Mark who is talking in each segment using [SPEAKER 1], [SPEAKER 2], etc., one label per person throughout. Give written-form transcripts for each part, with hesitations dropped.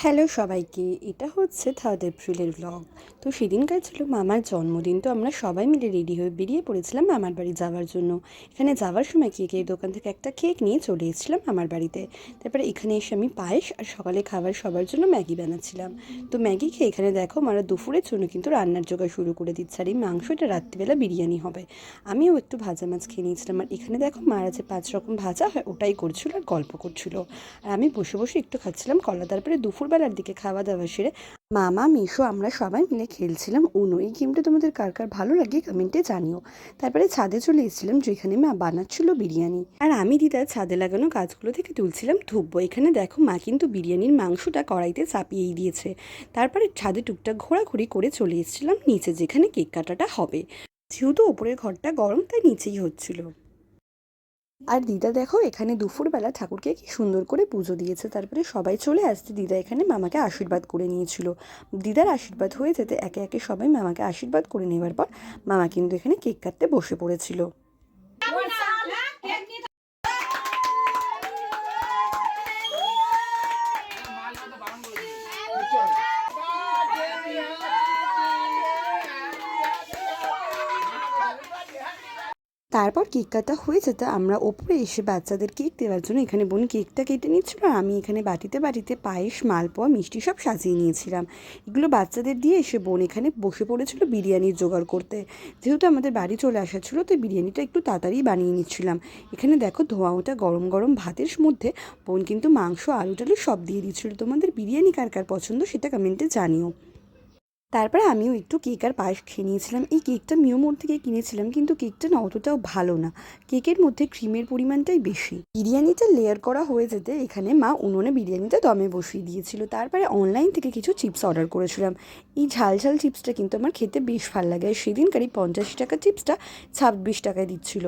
[SPEAKER 1] Hello সবাইকে, এটা হচ্ছে 3 এপ্রিলের ব্লগ। তো সেদিনকার ছিল মামার জন্মদিন। তো আমরা সবাই মিলে রেডি হয়ে বেরিয়ে পড়েছিলাম মামার বাড়ি যাওয়ার জন্য। এখানে যাওয়ার সময় কেকের দোকান থেকে একটা কেক নিয়ে চলে এসেছিলাম মামার বাড়িতে। তারপরে এখানে এসে আমি পায়েস আর সকালে খাবার সবার জন্য ম্যাগি বানাচ্ছিলাম। তো ম্যাগি খেয়ে এখানে দেখো মারা দুপুরের জন্য কিন্তু রান্নার জোগাড় শুরু করে দিচ্ছে। আর এই মাংসটা রাত্রিবেলা বিরিয়ানি হবে। আমিও একটু ভাজা মাছ খেয়ে নিয়েছিলাম। আর এখানে দেখো মারা যে 5 রকম ভাজা হয় ওটাই করছিল আর গল্প করছিল। আর আমি বসে বসে একটু খাচ্ছিলাম কলা। তারপরে দুপুরবেলার দিকে খাওয়া দাওয়া সেরে মামা মিশো আমরা সবাই মিলে খেলছিলাম উনো। এই গেমটা তোমাদের কার কার ভালো লাগে কমেন্টে জানিও। তারপরে ছাদে চলে এসেছিলাম যেখানে মা বানাচ্ছিল বিরিয়ানি, আর আমি দিদা ছাদে লাগানো গাছগুলো থেকে তুলছিলাম ধুবো। এখানে দেখো মা কিন্তু বিরিয়ানির মাংসটা কড়াইতে চাপিয়েই দিয়েছে। তারপরে ছাদে টুকটাক ঘোরাঘুরি করে চলে এসেছিলাম নিচে যেখানে কেক কাটাটা হবে। যেহেতু ওপরের ঘরটা গরম তাই নিচেই হচ্ছিল। আর দিদা দেখো এখানে দুপুরবেলা ঠাকুরকে কি সুন্দর করে পুজো দিয়েছে। তারপরে সবাই চলে আসতে দিদা এখানে মামাকে আশীর্বাদ করে নিয়েছিল। দিদার আশীর্বাদ হয়ে যেতে একে একে সবাই মামাকে আশীর্বাদ করে নেবার পর মামা কিন্তু এখানে কেক কাটতে বসে পড়েছিল। তারপর কেক কাটা হয়ে যেতে আমরা ওপরে এসে বাচ্চাদের কেক দেওয়ার জন্য এখানে বোন কেকটা কেটে নিচ্ছিল, আর আমি এখানে বাটিতে বাটিতে পায়েস মালপোয়া মিষ্টি সব সাজিয়ে নিয়েছিলাম। এগুলো বাচ্চাদের দিয়ে এসে বোন এখানে বসে পড়েছিল বিরিয়ানির জোগাড় করতে। যেহেতু আমাদের বাড়ি চলে আসা ছিল তো বিরিয়ানিটা একটু তাড়াতাড়ি বানিয়ে নিচ্ছিলাম। এখানে দেখো ধোঁয়া ওটা গরম গরম ভাতের মধ্যে বোন কিন্তু মাংস আলু টালু সব দিয়ে দিচ্ছিল। তোমাদের বিরিয়ানি কার কার পছন্দ সেটা কমেন্টে জানিও। তারপরে আমিও একটু কেক আর পায়েস খেয়ে নিয়েছিলাম। এই কেকটা মিও মোড় থেকে কিনেছিলাম, কিন্তু কেকটা না অতটাও ভালো না। কেকের মধ্যে ক্রিমের পরিমাণটাই বেশি। বিরিয়ানিটা লেয়ার করা হয়ে যেতে এখানে মা উনুনে বিরিয়ানিটা দমে বসিয়ে দিয়েছিল। তারপরে অনলাইন থেকে কিছু চিপস অর্ডার করেছিলাম। এই ঝাল ঝাল চিপসটা কিন্তু আমার খেতে বেশ ভালো লাগে। আর সেদিনকারই 85 টাকা চিপসটা 26 টাকায় দিচ্ছিল।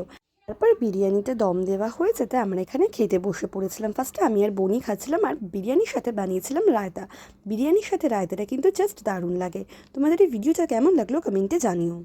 [SPEAKER 1] তারপর বিরিয়ানিতে দম দেওয়া হয়ে যেতে আমরা এখানে খেতে বসে পড়েছিলাম। ফার্স্টে আমি আর বোনই খাচ্ছিলাম, আর বিরিয়ানির সাথে বানিয়েছিলাম রায়তা। বিরিয়ানির সাথে রায়তাটা কিন্তু জাস্ট দারুণ লাগে। তোমাদের এই ভিডিওটা কেমন লাগলো কমেন্টে জানিও।